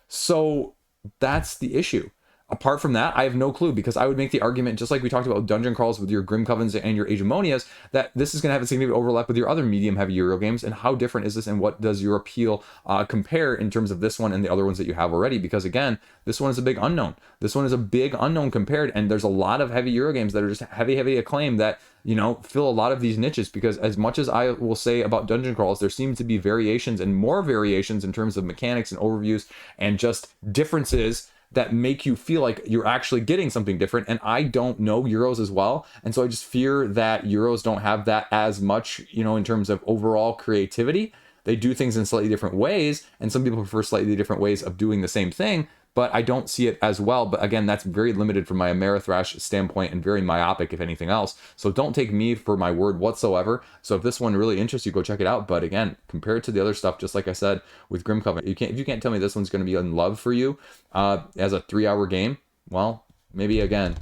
So that's the issue. Apart from that, I have no clue, because I would make the argument, just like we talked about dungeon crawls with your Grimcovens and your Agemonias, that this is going to have a significant overlap with your other medium-heavy Euro games. And how different is this, and what does your appeal compare in terms of this one and the other ones that you have already? Because again, this one is a big unknown. This one is a big unknown compared, and there's a lot of heavy Euro games that are just heavy acclaim that, you know, fill a lot of these niches. Because as much as I will say about dungeon crawls, there seems to be variations and more variations in terms of mechanics and overviews and just differences that make you feel like you're actually getting something different. And I don't know Euros as well. And so I just fear that Euros don't have that as much, you know, in terms of overall creativity. They do things in slightly different ways, and some people prefer slightly different ways of doing the same thing, but I don't see it as well. But again, that's very limited from my Amerithrash standpoint and very myopic, if anything else. So don't take me for my word whatsoever. So if this one really interests you, go check it out. But again, compared to the other stuff, just like I said with Grimcoven, if you can't tell me this one's going to be in love for you as a 3-hour game, well, maybe again,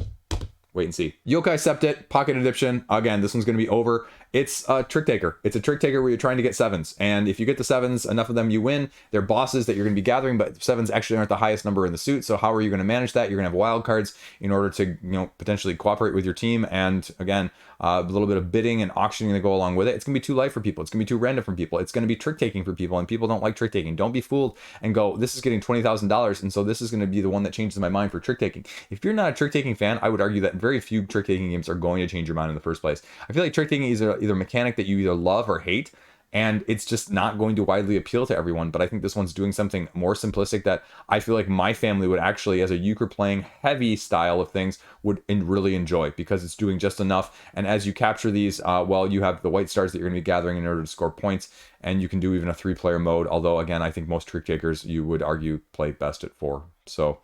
wait and see. Yokai Septet, Pocket Edition. Again, this one's going to be over. It's a trick taker. It's a trick taker where you're trying to get 7s. And if you get the 7s, enough of them, you win. They're bosses that you're going to be gathering, but 7s actually aren't the highest number in the suit. So how are you going to manage that? You're going to have wild cards in order to, you know, potentially cooperate with your team. And again, a little bit of bidding and auctioning to go along with it. It's going to be too light for people. It's going to be too random for people. It's going to be trick taking for people, and people don't like trick taking. Don't be fooled and go, this is getting $20,000, and so this is going to be the one that changes my mind for trick taking. If you're not a trick taking fan, I would argue that very few trick taking games are going to change your mind in the first place. I feel like trick taking is either a mechanic that you either love or hate, and it's just not going to widely appeal to everyone. But I think this one's doing something more simplistic that I feel like my family would actually, as a euchre playing heavy style of things, would really enjoy, because it's doing just enough. And as you capture these, well, you have the white stars that you're going to be gathering in order to score points, and you can do even a 3-player mode. Although again, I think most trick takers, you would argue, play best at 4. So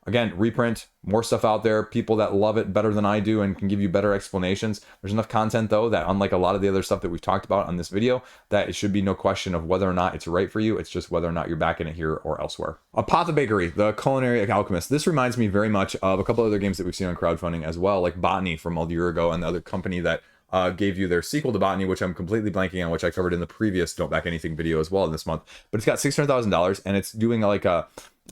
again, reprint, more stuff out there, people that love it better than I do and can give you better explanations. There's enough content, though, that unlike a lot of the other stuff that we've talked about on this video, that it should be no question of whether or not it's right for you. It's just whether or not you're backing it here or elsewhere. Apothebakery, the culinary alchemist. This reminds me very much of a couple other games that we've seen on crowdfunding as well, like Botany from a year ago, and the other company that gave you their sequel to Botany, which I'm completely blanking on, which I covered in the previous Don't Back Anything video as well this month. But it's got $600,000, and it's doing like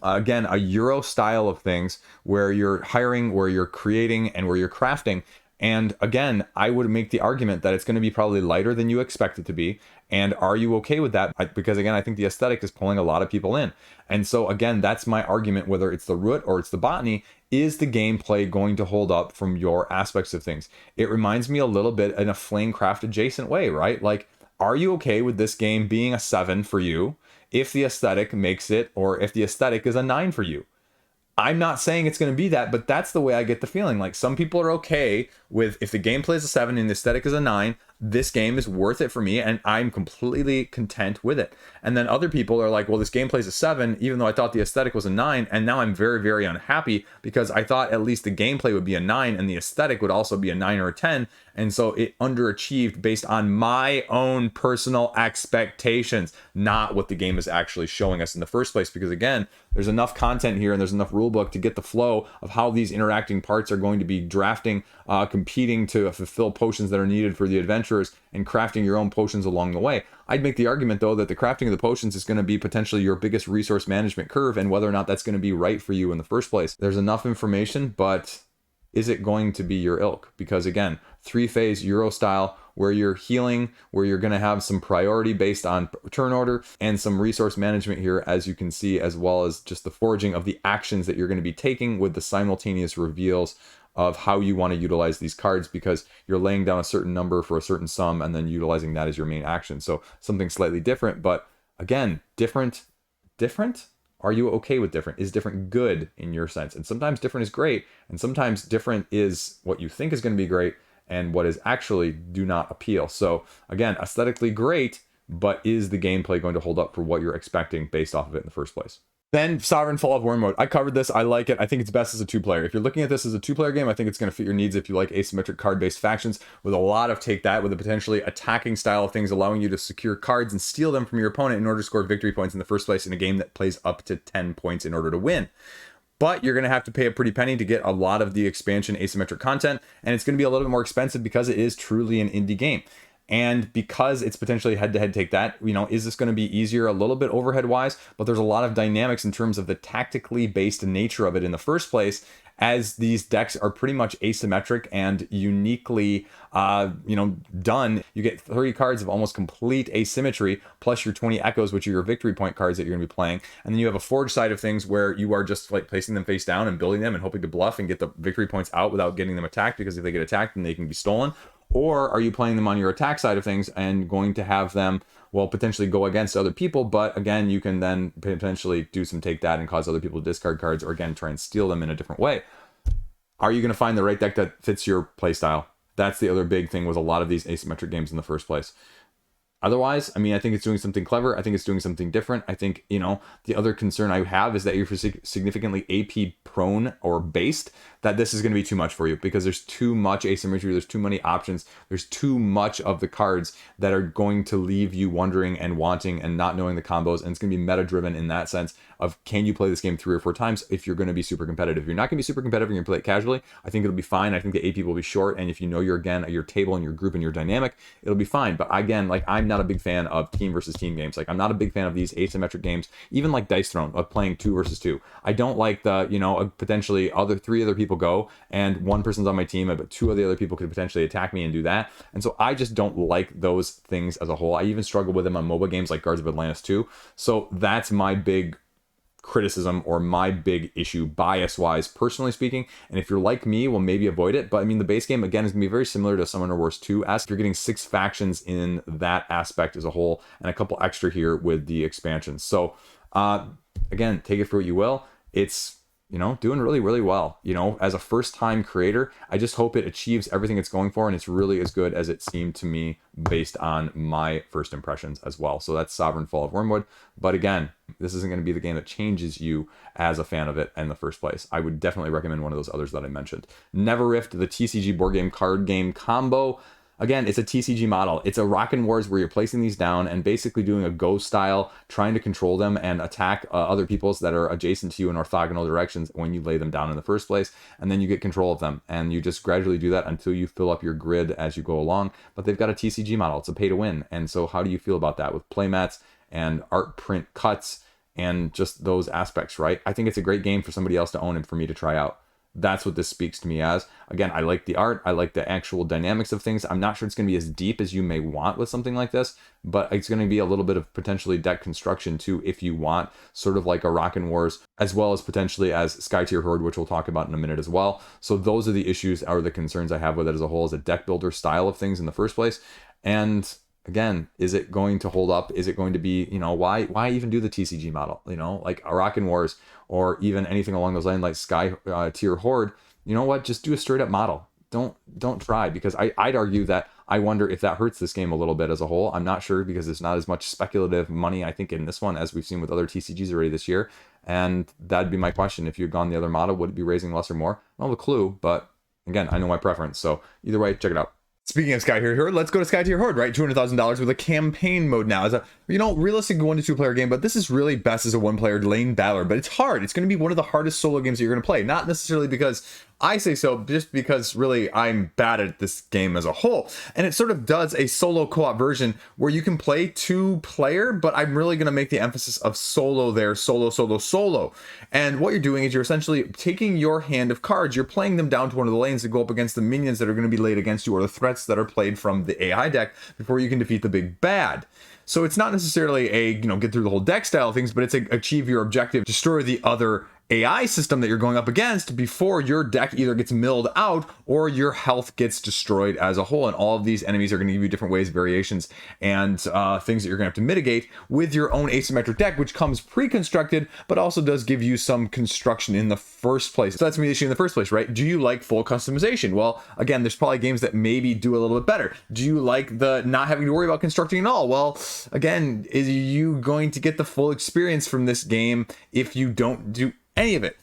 again, a Euro style of things where you're hiring, where you're creating, and where you're crafting. And again, I would make the argument that it's going to be probably lighter than you expect it to be. And are you okay with that? Because again, I think the aesthetic is pulling a lot of people in. And so again, that's my argument, whether it's the root or it's the Botany. Is the gameplay going to hold up from your aspects of things? It reminds me a little bit in a Flamecraft adjacent way, right? Like, are you okay with this game being a 7 for you if the aesthetic makes it, or if the aesthetic is a 9 for you? I'm not saying it's going to be that, but that's the way I get the feeling. Like, some people are okay with, if the gameplay is a 7 and the aesthetic is a 9, this game is worth it for me, and I'm completely content with it. And then other people are like, well, this gameplay is a 7, even though I thought the aesthetic was a 9, and now I'm very, very unhappy because I thought at least the gameplay would be a 9 and the aesthetic would also be a 9 or a 10, and so it underachieved based on my own personal expectations, not what the game is actually showing us in the first place. Because again, there's enough content here and there's enough rulebook to get the flow of how these interacting parts are going to be drafting, competing to fulfill potions that are needed for the adventurers, and crafting your own potions along the way. I'd make the argument, though, that the crafting of the potions is going to be potentially your biggest resource management curve, and whether or not that's going to be right for you in the first place. There's enough information, but is it going to be your ilk? Because again, 3-phase Euro style, where you're healing, where you're going to have some priority based on turn order and some resource management here, as you can see, as well as just the foraging of the actions that you're going to be taking with the simultaneous reveals of how you want to utilize these cards, because you're laying down a certain number for a certain sum and then utilizing that as your main action. So something slightly different, but again, different. Are you okay with different? Is different good in your sense? And sometimes different is great, and sometimes different is what you think is going to be great and what is actually do not appeal. So again, aesthetically great, but is the gameplay going to hold up for what you're expecting based off of it in the first place? Then Sovereign Fall of Wormwood. I covered this. I like it. I think it's best as a 2-player. If you're looking at this as a 2-player game, I think it's going to fit your needs if you like asymmetric card-based factions with a lot of take that, with a potentially attacking style of things, allowing you to secure cards and steal them from your opponent in order to score victory points in the first place in a game that plays up to 10 points in order to win. But you're going to have to pay a pretty penny to get a lot of the expansion asymmetric content, and it's going to be a little bit more expensive because it is truly an indie game. And because it's potentially head-to-head take that, is this going to be easier a little bit overhead-wise? But there's a lot of dynamics in terms of the tactically based nature of it in the first place, as these decks are pretty much asymmetric and uniquely, done. You get 30 cards of almost complete asymmetry, plus your 20 echoes, which are your victory point cards that you're going to be playing. And then you have a forge side of things where you are just like placing them face down and building them and hoping to bluff and get the victory points out without getting them attacked, because if they get attacked, then they can be stolen. Or are you playing them on your attack side of things and going to have them, well, potentially go against other people, but again, you can then potentially do some take that and cause other people to discard cards, or again, try and steal them in a different way. Are you going to find the right deck that fits your playstyle? That's the other big thing with a lot of these asymmetric games in the first place. Otherwise, I think it's doing something clever. I think it's doing something different. I think, the other concern I have is that you're significantly AP prone or based, that this is going to be too much for you, because there's too much asymmetry, there's too many options, there's too much of the cards that are going to leave you wondering and wanting and not knowing the combos, and it's going to be meta driven in that sense of, can you play this game 3 or 4 times if you're going to be super competitive? If you're not going to be super competitive and you're going to play it casually, I think it'll be fine. I think the AP will be short, and if you know you're again at your table and your group and your dynamic, it'll be fine. But again, I'm not a big fan of team versus team games. I'm not a big fan of these asymmetric games, even like Dice Throne, of playing 2 versus 2. I don't like the, potentially 3 other people go and one person's on my team, but 2 of the other people could potentially attack me and do that. And so I just don't like those things as a whole. I even struggle with them on MOBA games like Guards of Atlantis 2. So that's my big criticism, or my big issue bias wise, personally speaking. And if you're like me, well, maybe avoid it. But the base game again is gonna be very similar to Summoner Wars 2, as you're getting 6 factions in that aspect as a whole, and a couple extra here with the expansions. So again, take it for what you will. It's doing really, really well. As a first-time creator, I just hope it achieves everything it's going for, and it's really as good as it seemed to me based on my first impressions as well. So that's Sovereign Fall of Wormwood. But again, this isn't going to be the game that changes you as a fan of it in the first place. I would definitely recommend one of those others that I mentioned. Neverrift, the TCG board game card game combo. Again, it's a TCG model. It's a Rockin' Wars where you're placing these down and basically doing a Go style, trying to control them and attack other people's that are adjacent to you in orthogonal directions when you lay them down in the first place. And then you get control of them. And you just gradually do that until you fill up your grid as you go along. But they've got a TCG model. It's a pay to win. And so how do you feel about that with playmats and art print cuts and just those aspects, right? I think it's a great game for somebody else to own and for me to try out. That's what this speaks to me as. Again, I like the art. I like the actual dynamics of things. I'm not sure it's going to be as deep as you may want with something like this, but it's going to be a little bit of potentially deck construction too, if you want, sort of like a Rockin' Wars, as well as potentially as Skytear Horde, which we'll talk about in a minute as well. So those are the issues, or the concerns I have with it as a whole, as a deck builder style of things in the first place. And again, is it going to hold up? Is it going to be, why even do the TCG model? Like a Rockin' Wars, or even anything along those lines like Skytear Horde. You know what? Just do a straight up model. Don't try, because I'd argue that I wonder if that hurts this game a little bit as a whole. I'm not sure, because there's not as much speculative money, I think, in this one as we've seen with other TCGs already this year. And that'd be my question. If you'd gone the other model, would it be raising less or more? I don't have a clue, but again, I know my preference. So either way, check it out. Speaking of Skytear Horde, let's go to Skytear Horde, right? $200,000 with a campaign mode now. As a, realistic 1 to 2 player game, but this is really best as a 1 player lane battler. But it's hard. It's going to be one of the hardest solo games that you're going to play. Not necessarily because I say so, just because really I'm bad at this game as a whole. And it sort of does a solo co-op version where you can play 2 player, but I'm really going to make the emphasis of solo there, solo. And what you're doing is you're essentially taking your hand of cards, you're playing them down to one of the lanes to go up against the minions that are going to be laid against you, or the threats that are played from the AI deck before you can defeat the big bad. So it's not necessarily a, get through the whole deck style of things, but it's a achieve your objective, destroy the other AI system that you're going up against before your deck either gets milled out or your health gets destroyed as a whole. And all of these enemies are going to give you different ways, variations, and things that you're going to have to mitigate with your own asymmetric deck, which comes pre-constructed, but also does give you some construction in the first place. So that's the issue in the first place, right? Do you like full customization? Well, again, there's probably games that maybe do a little bit better. Do you like the not having to worry about constructing at all? Well, again, is you going to get the full experience from this game if you don't do any of it?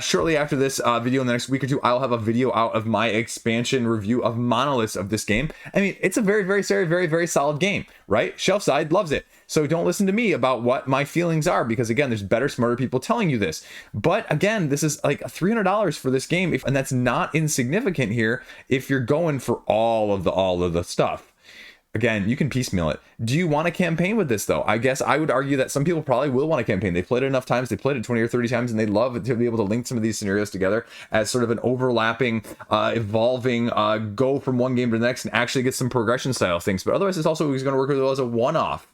Shortly after this video, in the next week or two, I'll have a video out of my expansion review of Monoliths of this game. I mean, it's a very solid game, right? Shelfside loves it. So don't listen to me about what my feelings are, because again, there's better, smarter people telling you this. But again, this is like $300 for this game, and that's not insignificant here if you're going for all of the stuff. Again, you can piecemeal it. Do you want a campaign with this, though? I guess I would argue that some people probably will want a campaign. They've played it enough times. They played it 20 or 30 times, and they love to be able to link some of these scenarios together as sort of an overlapping, evolving, go from one game to the next and actually get some progression style things. But otherwise, it's also going to work with it as a one-off.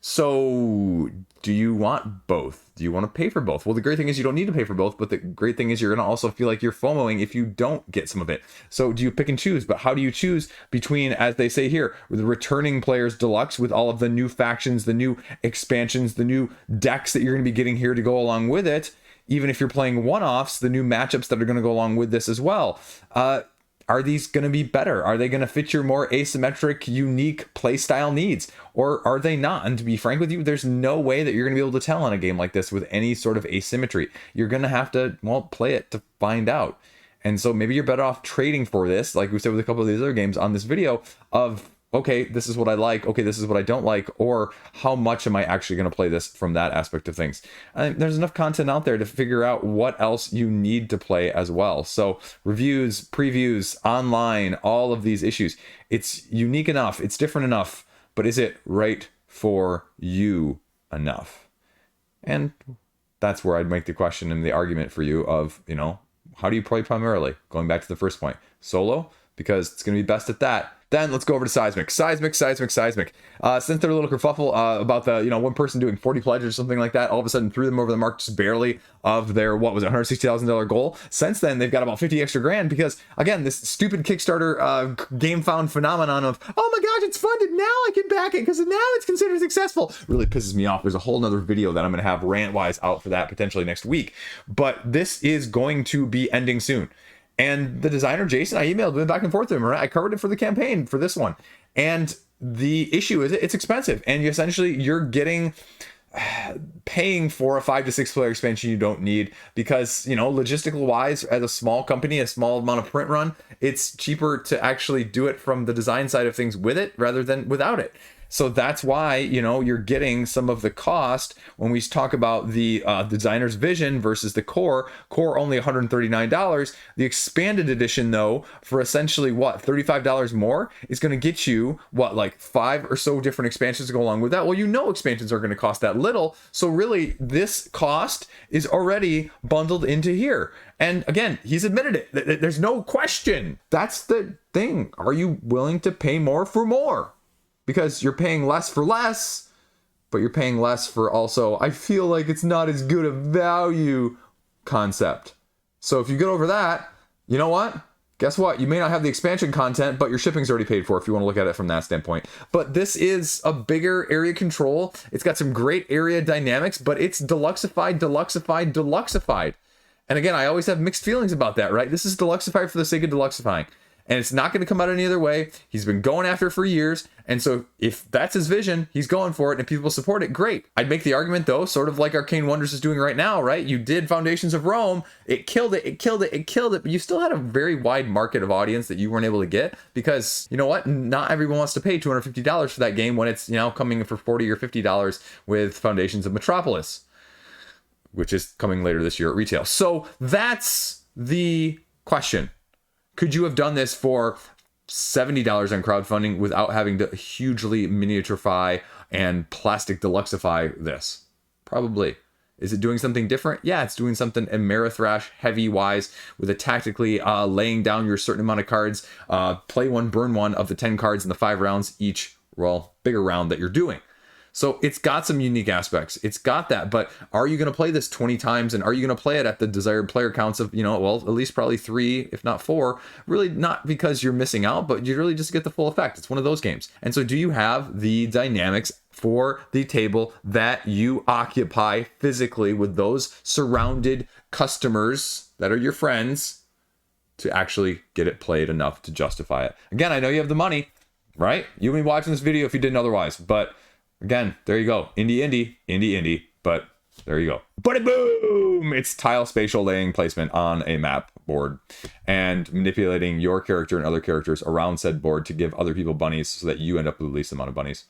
So do you want both? Do you want to pay for both? Well, the great thing is you don't need to pay for both, but the great thing is you're going to also feel like you're FOMOing if you don't get some of it. So do you pick and choose? But how do you choose between, as they say here, the returning players deluxe with all of the new factions, the new expansions, the new decks that you're going to be getting here to go along with it, even if you're playing one-offs, the new matchups that are going to go along with this as well. Are these going to be better? Are they going to fit your more asymmetric, unique playstyle needs? Or are they not? And to be frank with you, there's no way that you're going to be able to tell on a game like this with any sort of asymmetry. You're going to have to, well, play it to find out. And so maybe you're better off trading for this, like we said with a couple of these other games on this video, of, okay, this is what I like, okay, this is what I don't like, or how much am I actually going to play this from that aspect of things. I think there's enough content out there to figure out what else you need to play as well. So reviews, previews, online, all of these issues. It's unique enough, it's different enough, but is it right for you enough? And that's where I'd make the question and the argument for you of, you know, how do you play primarily? Going back to the first point, solo, because it's going to be best at that. Then let's go over to Cysmic. Cysmic. Since they're a little kerfuffle about the, one person doing 40 pledges or something like that, all of a sudden threw them over the mark just barely of their, what was it, $160,000 goal. Since then, they've got about 50 extra grand because, again, this stupid Kickstarter Gamefound phenomenon of, oh my gosh, it's funded, now I can back it because now it's considered successful, really pisses me off. There's a whole nother video that I'm going to have rant-wise out for that potentially next week. But this is going to be ending soon. And the designer, Jason, I emailed him back and forth to him, right? I covered it for the campaign for this one. And the issue is it's expensive. And you're getting paying for a 5 to 6 player expansion you don't need because, logistical wise, as a small company, a small amount of print run, it's cheaper to actually do it from the design side of things with it rather than without it. So that's why, you're getting some of the cost when we talk about the designer's vision versus the core only $139. The expanded edition, though, for essentially $35 more is going to get you like 5 or so different expansions to go along with that. Well, expansions are going to cost that little. So really, this cost is already bundled into here. And again, he's admitted it. There's no question. That's the thing. Are you willing to pay more for more? Because you're paying less for less, but you're paying less for also, I feel like it's not as good a value concept. So if you get over that, you know what? Guess what? You may not have the expansion content, but your shipping's already paid for if you want to look at it from that standpoint. But this is a bigger area control. It's got some great area dynamics, but it's deluxeified. And again, I always have mixed feelings about that, right? This is deluxeified for the sake of deluxeifying. And it's not going to come out any other way. He's been going after it for years. And so if that's his vision, he's going for it. And if people support it, great. I'd make the argument, though, sort of like Arcane Wonders is doing right now, right? You did Foundations of Rome. It killed it. But you still had a very wide market of audience that you weren't able to get. Because, you know what? Not everyone wants to pay $250 for that game when it's, coming for $40 or $50 with Foundations of Metropolis, which is coming later this year at retail. So that's the question. Could you have done this for $70 on crowdfunding without having to hugely miniaturify and plastic deluxeify this? Probably. Is it doing something different? Yeah, it's doing something Amerithrash heavy wise with a tactically laying down your certain amount of cards, play one, burn one of the 10 cards in the 5 rounds each, bigger round that you're doing. So it's got some unique aspects. It's got that, but are you going to play this 20 times, and are you going to play it at the desired player counts of, well, at least probably 3, if not 4, really not because you're missing out, but you really just get the full effect. It's one of those games. And so do you have the dynamics for the table that you occupy physically with those surrounded customers that are your friends to actually get it played enough to justify it? Again, I know you have the money, right? You'll be watching this video if you didn't otherwise, but again, there you go. Indie, but there you go. But boom! It's tile spatial laying placement on a map board and manipulating your character and other characters around said board to give other people bunnies so that you end up with the least amount of bunnies.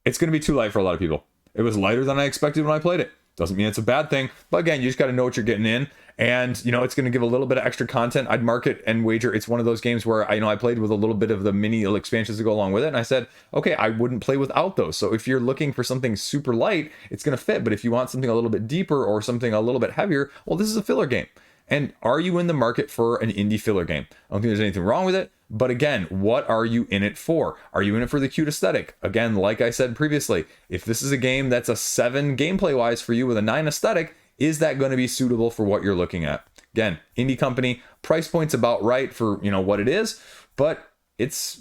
It's going to be too light for a lot of people. It was lighter than I expected when I played it. Doesn't mean it's a bad thing, but again, you just got to know what you're getting in. And, it's going to give a little bit of extra content. I'd mark it and wager it's one of those games where I played with a little bit of the mini expansions to go along with it. And I said, okay, I wouldn't play without those. So if you're looking for something super light, it's going to fit. But if you want something a little bit deeper or something a little bit heavier, well, this is a filler game. And are you in the market for an indie filler game? I don't think there's anything wrong with it. But again, what are you in it for? Are you in it for the cute aesthetic? Again, like I said previously, if this is a game that's a 7 gameplay wise for you with a 9 aesthetic, is that going to be suitable for what you're looking at? Again, indie company, price point's about right for, what it is, but it's,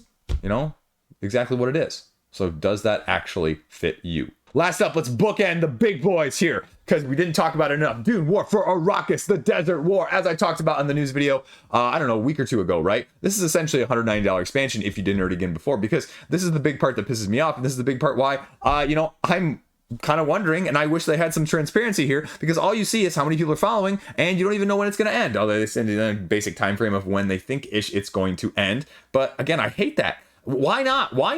exactly what it is. So does that actually fit you? Last up, let's bookend the big boys here, because we didn't talk about it enough. Dune War for Arrakis, the Desert War, as I talked about in the news video, a week or two ago, right? This is essentially a $190 expansion if you didn't already get in before, because this is the big part that pisses me off, and this is the big part why, I'm kind of wondering, and I wish they had some transparency here, because all you see is how many people are following, and you don't even know when it's going to end. Although they send a basic time frame of when they think it's going to end. But again, I hate that. Why not? Why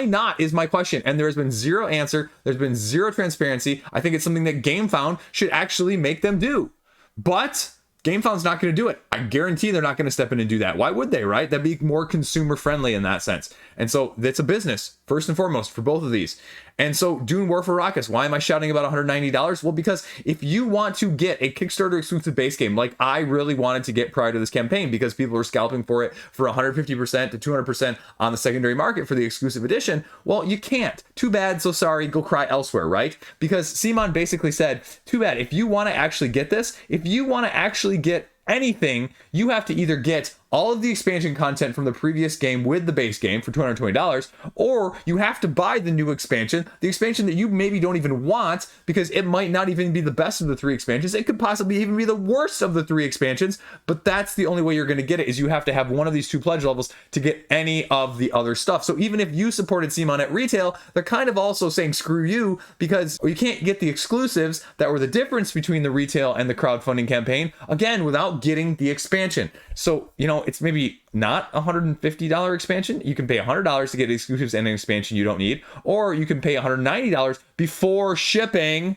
not is my question. And there has been zero answer. There's been zero transparency. I think it's something that Gamefound should actually make them do. But Gamefound's not going to do it. I guarantee they're not going to step in and do that. Why would they, right? That'd be more consumer friendly in that sense. And so it's a business, first and foremost, for both of these. And so Dune War for Arrakis, why am I shouting about $190? Well, because if you want to get a Kickstarter exclusive base game, like I really wanted to get prior to this campaign, because people were scalping for it for 150% to 200% on the secondary market for the exclusive edition, well, you can't. Too bad, so sorry, go cry elsewhere, right? Because Simon basically said, too bad, if you want to actually get this, if you want to actually get anything, you have to either get all of the expansion content from the previous game with the base game for $220, or you have to buy the new expansion, the expansion that you maybe don't even want, because it might not even be the best of the 3 expansions. It could possibly even be the worst of the 3 expansions, but that's the only way you're going to get it, is you have to have one of these 2 pledge levels to get any of the other stuff. So even if you supported Simon at retail, they're kind of also saying screw you, because you can't get the exclusives that were the difference between the retail and the crowdfunding campaign, again, without getting the expansion. So, it's maybe not a $150 expansion. You can pay $100 to get exclusives and an expansion you don't need, or you can pay $190 before shipping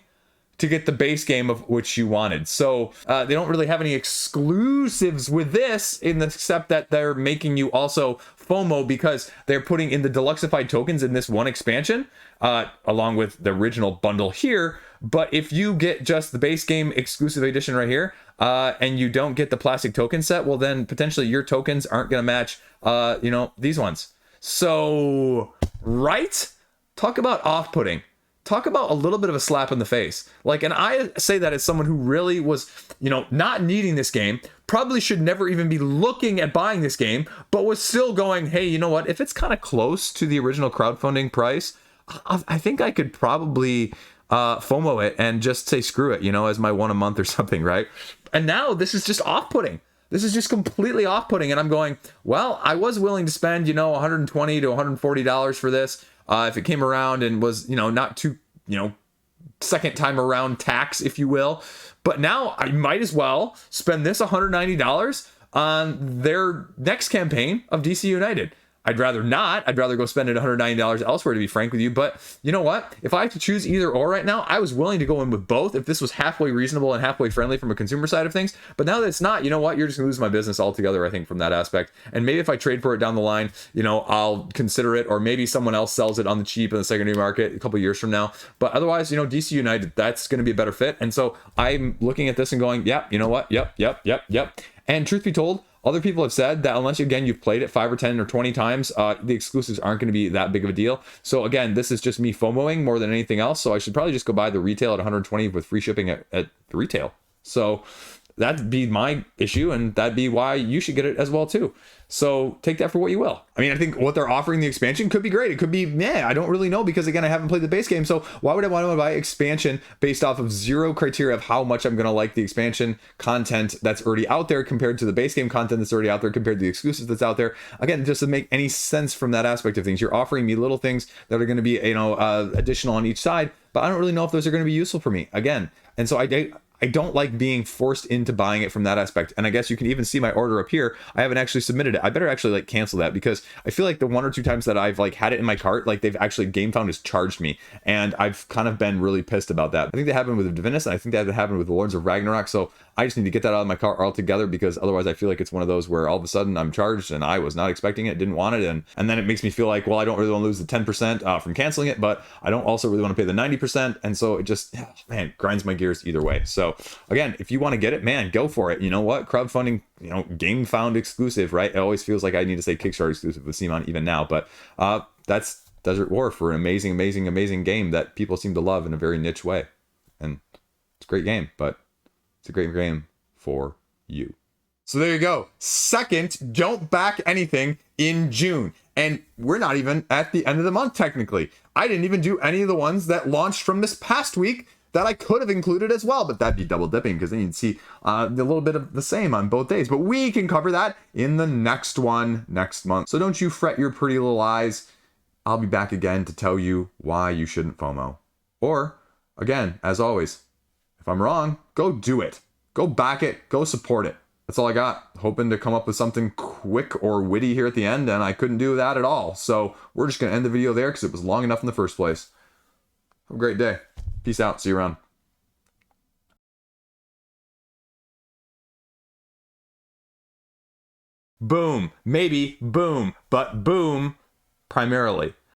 to get the base game of which you wanted. So they don't really have any exclusives with this, except that they're making you also FOMO, because they're putting in the deluxeified tokens in this one expansion, along with the original bundle here. But if you get just the base game exclusive edition right here, and you don't get the plastic token set, well, then potentially your tokens aren't going to match, these ones. So, right? Talk about off-putting. Talk about a little bit of a slap in the face. And I say that as someone who really was, not needing this game, probably should never even be looking at buying this game, but was still going, hey, you know what? If it's kind of close to the original crowdfunding price, I think I could probably FOMO it and just say screw it, as my one a month or something, right? And now this is just off-putting. This is just completely off-putting, and I'm going, well, I was willing to spend, $120 to $140 for this if it came around and was, not too, second time around tax, if you will. But now I might as well spend this $190 on their next campaign of DC United. I'd rather not. I'd rather go spend it $190 elsewhere, to be frank with you. But you know what? If I have to choose either or right now, I was willing to go in with both if this was halfway reasonable and halfway friendly from a consumer side of things. But now that it's not, you know what? You're just going to lose my business altogether, I think, from that aspect. And maybe if I trade for it down the line, I'll consider it. Or maybe someone else sells it on the cheap in the secondary market a couple years from now. But otherwise, DC United, that's going to be a better fit. And so I'm looking at this and going, yeah, you know what? Yep. And truth be told, Other people have said that unless, again, you've played it 5 or 10 or 20 times, the exclusives aren't going to be that big of a deal. So again, this is just me FOMOing more than anything else. So I should probably just go buy the retail at 120 with free shipping at the retail. So that'd be my issue, and that'd be why you should get it as well too. So take that for what you will. I mean, I think what they're offering the expansion could be great. It could be, I don't really know, because again, I haven't played the base game. So why would I want to buy expansion based off of zero criteria of how much I'm going to like the expansion content that's already out there compared to the base game content that's already out there compared to the exclusives that's out there? Again, it just doesn't make any sense from that aspect of things. You're offering me little things that are going to be, additional on each side, but I don't really know if those are going to be useful for me again. And so I don't like being forced into buying it from that aspect. And I guess you can even see my order up here. I haven't actually submitted it. I better actually cancel that, because I feel like the 1 or 2 times that I've had it in my cart, they've actually, Gamefound has charged me, and I've kind of been really pissed about that. I think that happened with Divinus, and I think that happened with the Lords of Ragnarok. So I just need to get that out of my cart altogether, because otherwise I feel like it's one of those where all of a sudden I'm charged and I was not expecting it, didn't want it, and then it makes me feel like, well, I don't really want to lose the 10% from canceling it, but I don't also really want to pay the 90%, and so it just, grinds my gears either way. So again, if you want to get it, man, go for it. You know what? Crowdfunding, Gamefound exclusive, right? It always feels like I need to say Kickstarter exclusive with Simon even now, but that's Desert War for an amazing, amazing, amazing game that people seem to love in a very niche way. And it's a great game, but it's a great game for you. So there you go. Second, don't back anything in June. And we're not even at the end of the month, technically. I didn't even do any of the ones that launched from this past week that I could have included as well, but that'd be double dipping, because then you'd see a little bit of the same on both days. But we can cover that in the next one next month. So don't you fret your pretty little eyes. I'll be back again to tell you why you shouldn't FOMO. Or, again, as always, if I'm wrong, go do it. Go back it. Go support it. That's all I got. Hoping to come up with something quick or witty here at the end, and I couldn't do that at all. So we're just going to end the video there, because it was long enough in the first place. Have a great day. Peace out. See you around. Boom. Maybe boom, but boom primarily.